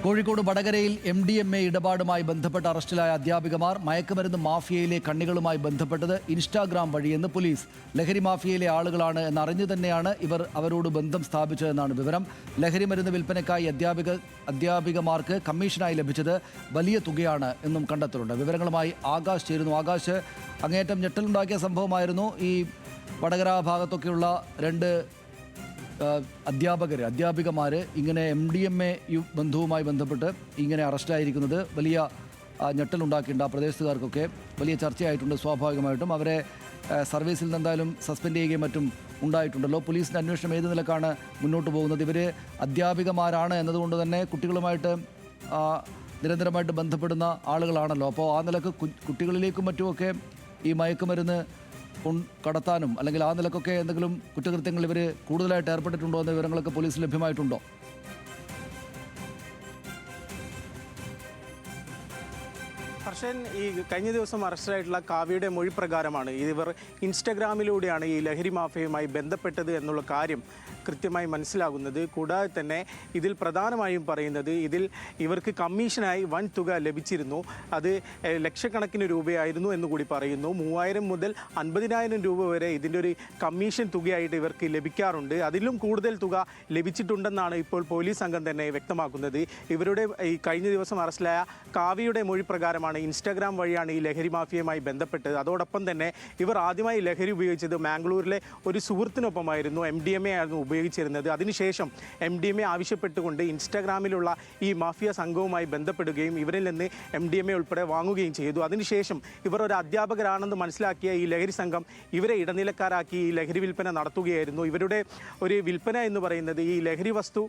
കോഴിക്കോട് വടകരയിൽ MDMA ഇടപാടുമായി ബന്ധപ്പെട്ട അറസ്റ്റിലായ അധ്യാപികമാർ മയക്കുമരുന്ന് മാഫിയയിലെ കണ്ണികളുമായി ബന്ധപ്പെട്ടത് ഇൻസ്റ്റാഗ്രാം വഴിയെന്ന് പോലീസ്. ലഹരി മാഫിയയിലെ ആളുകളാണ് എന്നറിഞ്ഞു തന്നെയാണ് ഇവർ അവരോട് ബന്ധം സ്ഥാപിച്ചതെന്നാണ് വിവരം. ലഹരി മരുന്ന് വിൽപ്പനയ്ക്കായി അധ്യാപികമാർക്ക് കമ്മീഷനായി ലഭിച്ചത് വലിയ തുകയാണ് എന്നും കണ്ടെത്തലുണ്ട്. വിവരങ്ങളുമായി ആകാശ് ചേരുന്നു. ആകാശ്, അങ്ങേയറ്റം ഞെട്ടലുണ്ടാക്കിയ സംഭവമായിരുന്നു. ഈ വടകര ഭാഗത്തൊക്കെയുള്ള രണ്ട് അധ്യാപികമാർ ഇങ്ങനെ MDMA ബന്ധവുമായി ബന്ധപ്പെട്ട് ഇങ്ങനെ അറസ്റ്റായിരിക്കുന്നത് വലിയ ഞെട്ടലുണ്ടാക്കിയിട്ടുണ്ട്. ആ പ്രദേശത്തുകാർക്കൊക്കെ വലിയ ചർച്ചയായിട്ടുണ്ട്. സ്വാഭാവികമായിട്ടും അവരെ സർവീസിൽ നിന്ന് എന്തായാലും സസ്പെൻഡ് ചെയ്യുകയും മറ്റും ഉണ്ടായിട്ടുണ്ടല്ലോ. പോലീസിൻ്റെ അന്വേഷണം ഏത് നിലക്കാണ് മുന്നോട്ട് പോകുന്നത്? ഇവർ അധ്യാപികമാരാണ് എന്നതുകൊണ്ട് തന്നെ കുട്ടികളുമായിട്ട് നിരന്തരമായിട്ട് ബന്ധപ്പെടുന്ന ആളുകളാണല്ലോ. അപ്പോൾ ആ നിലക്ക് കുട്ടികളിലേക്കും മറ്റുമൊക്കെ ഈ മയക്കുമരുന്ന് കടത്താനും അല്ലെങ്കിൽ ആ നിലക്കൊക്കെ എന്തെങ്കിലും കുറ്റകൃത്യങ്ങൾ ഇവർ കൂടുതലായിട്ട് ഏർപ്പെട്ടിട്ടുണ്ടോ എന്ന വിവരങ്ങളൊക്കെ പോലീസിന് ലഭ്യമായിട്ടുണ്ടോ? ഹർഷൻ, ഈ കഴിഞ്ഞ ദിവസം അറസ്റ്റിലായിട്ടുള്ള കാവ്യയുടെ മൊഴി പ്രകാരമാണ് ഇവർ ഇൻസ്റ്റഗ്രാമിലൂടെയാണ് ഈ ലഹരി മാഫിയയുമായി ബന്ധപ്പെട്ടത് എന്നുള്ള കാര്യം കൃത്യമായി മനസ്സിലാകുന്നത്. കൂടാതെ തന്നെ ഇതിൽ പ്രധാനമായും പറയുന്നത് ഇവർക്ക് കമ്മീഷനായി വൻ തുക ലഭിച്ചിരുന്നു. അത് ലക്ഷക്കണക്കിന് രൂപയായിരുന്നു എന്നുകൂടി പറയുന്നു. 3000 മുതൽ 50,000 രൂപ വരെ ഇതിൻ്റെ ഒരു കമ്മീഷൻ തുകയായിട്ട് ഇവർക്ക് ലഭിക്കാറുണ്ട്. അതിലും കൂടുതൽ തുക ലഭിച്ചിട്ടുണ്ടെന്നാണ് ഇപ്പോൾ പോലീസ് സംഘം തന്നെ വ്യക്തമാക്കുന്നത്. ഇവരുടെ ഈ കഴിഞ്ഞ ദിവസം അറസ്റ്റിലായ കാവ്യയുടെ മൊഴി പ്രകാരമാണ് ഇൻസ്റ്റാഗ്രാം വഴിയാണ് ഈ ലഹരി മാഫിയയുമായി ബന്ധപ്പെട്ടത്. അതോടൊപ്പം തന്നെ ഇവർ ആദ്യമായി ലഹരി ഉപയോഗിച്ചത് മാംഗ്ലൂരിലെ ഒരു സുഹൃത്തിനൊപ്പമായിരുന്നു. MDMA ആയിരുന്നു ഉപയോഗിച്ചിരുന്നത്. അതിനുശേഷം MDMA ആവശ്യപ്പെട്ടുകൊണ്ട് ഇൻസ്റ്റാഗ്രാമിലുള്ള ഈ മാഫിയ സംഘവുമായി ബന്ധപ്പെടുകയും ഇവരിൽ നിന്ന് MDMA ഉൾപ്പെടെ വാങ്ങുകയും ചെയ്തു. അതിനുശേഷം ഇവർ ഒരു അധ്യാപകരാണെന്ന് മനസ്സിലാക്കിയ ഈ ലഹരി സംഘം ഇവരെ ഇടനിലക്കാരാക്കി ഈ ലഹരി വിൽപ്പന നടത്തുകയായിരുന്നു. ഇവരുടെ ഒരു വിൽപ്പന എന്ന് പറയുന്നത് ഈ ലഹരി വസ്തു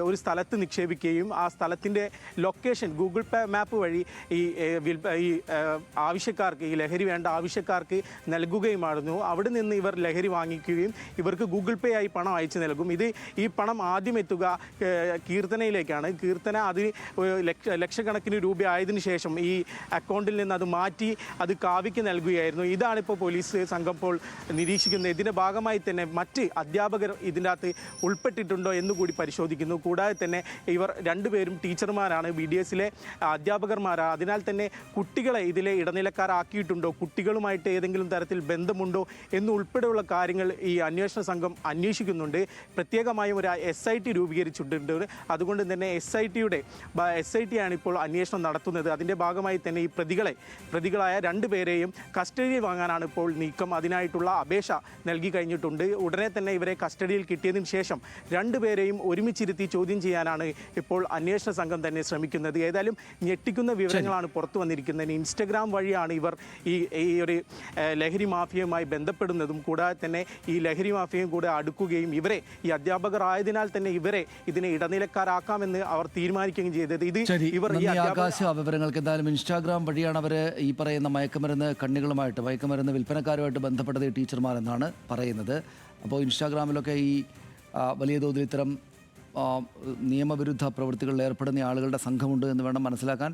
ഒരു സ്ഥലത്ത് നിക്ഷേപിക്കുകയും ആ സ്ഥലത്തിൻ്റെ ലൊക്കേഷൻ ഗൂഗിൾ മാപ്പ് വഴി ഈ ആവശ്യക്കാർക്ക്, ഈ ലഹരി വേണ്ട ആവശ്യക്കാർക്ക് നൽകുകയുമായിരുന്നു. അവിടെ നിന്ന് ഇവർ ലഹരി വാങ്ങിക്കുകയും ഇവർക്ക് ഗൂഗിൾ പേ ആയി പണം അയച്ചു നൽകും. ഈ പണം ആദ്യം എത്തുക കീർത്തനയിലേക്കാണ്. കീർത്തന അതിന് ലക്ഷക്കണക്കിന് രൂപ ആയതിനു ശേഷം ഈ അക്കൗണ്ടിൽ നിന്ന് അത് മാറ്റി അത് കാവ്യയ്ക്ക് നൽകുകയായിരുന്നു. ഇതാണിപ്പോൾ പോലീസ് സംഘം ഇപ്പോൾ നിരീക്ഷിക്കുന്നത്. ഇതിൻ്റെ ഭാഗമായി തന്നെ മറ്റ് അധ്യാപകർ ഇതിൻ്റെ അകത്ത് ഉൾപ്പെട്ടിട്ടുണ്ടോ എന്നുകൂടി പരിശോധിക്കുന്നു. കൂടാതെ തന്നെ ഇവർ രണ്ടുപേരും ടീച്ചർമാരാണ്, BDSലെ അധ്യാപകന്മാരാണ്. അതിനാൽ തന്നെ കുട്ടികളെ ഇതിലെ ഇടനിലക്കാരാക്കിയിട്ടുണ്ടോ, കുട്ടികളുമായിട്ട് ഏതെങ്കിലും തരത്തിൽ ബന്ധമുണ്ടോ എന്നുൾപ്പെടെയുള്ള കാര്യങ്ങൾ ഈ അന്വേഷണ സംഘം അന്വേഷിക്കുന്നുണ്ട്. പ്രത്യേകമായും ഒരു SIT രൂപീകരിച്ചിട്ടുണ്ട്. അതുകൊണ്ട് തന്നെ SIT ആണ് ഇപ്പോൾ അന്വേഷണം നടത്തുന്നത്. അതിൻ്റെ ഭാഗമായി തന്നെ ഈ പ്രതികളായ രണ്ടുപേരെയും കസ്റ്റഡിയിൽ വാങ്ങാനാണ് ഇപ്പോൾ നീക്കം. അതിനായിട്ടുള്ള അപേക്ഷ നൽകി കഴിഞ്ഞിട്ടുണ്ട്. ഉടനെ തന്നെ ഇവരെ കസ്റ്റഡിയിൽ കിട്ടിയതിന് ശേഷം രണ്ടുപേരെയും ഒരുമിച്ചിരുത്തി ചോദ്യം ചെയ്യാനാണ് ഇപ്പോൾ അന്വേഷണ സംഘം തന്നെ ശ്രമിക്കുന്നത്. ഏതായാലും ഞെട്ടിക്കുന്ന വിവരങ്ങളാണ് പുറത്തു വന്നിരിക്കുന്നത്. ഇൻസ്റ്റഗ്രാം വഴിയാണ് ഇവർ ഈ ഒരു ലഹരി മാഫിയയുമായി ബന്ധപ്പെടുന്നതും കൂടാതെ തന്നെ ഈ ലഹരി മാഫിയയും കൂടെ അടുക്കുകയും ഇവരെ ഈ അധ്യാപകർ ആയതിനാൽ തന്നെ ഇവരെ ഇതിനെ ഇടനിലക്കാരാക്കാമെന്ന് അവർ തീരുമാനിക്കുകയും ചെയ്തത്. ഇവർ വിവരങ്ങൾക്ക് എന്തായാലും ഇൻസ്റ്റാഗ്രാം വഴിയാണ് അവർ ഈ പറയുന്ന മയക്കുമരുന്ന് വിൽപ്പനക്കാരുമായിട്ട് ബന്ധപ്പെട്ടത് ഈ ടീച്ചർമാർ എന്നാണ് പറയുന്നത്. അപ്പോൾ ഇൻസ്റ്റാഗ്രാമിലൊക്കെ ഈ വലിയ തോതിൽ ഇത്തരം നിയമവിരുദ്ധ പ്രവൃത്തികളിൽ ഏർപ്പെടുന്ന ആളുകളുടെ സംഘമുണ്ട് എന്ന് വേണം മനസ്സിലാക്കാൻ.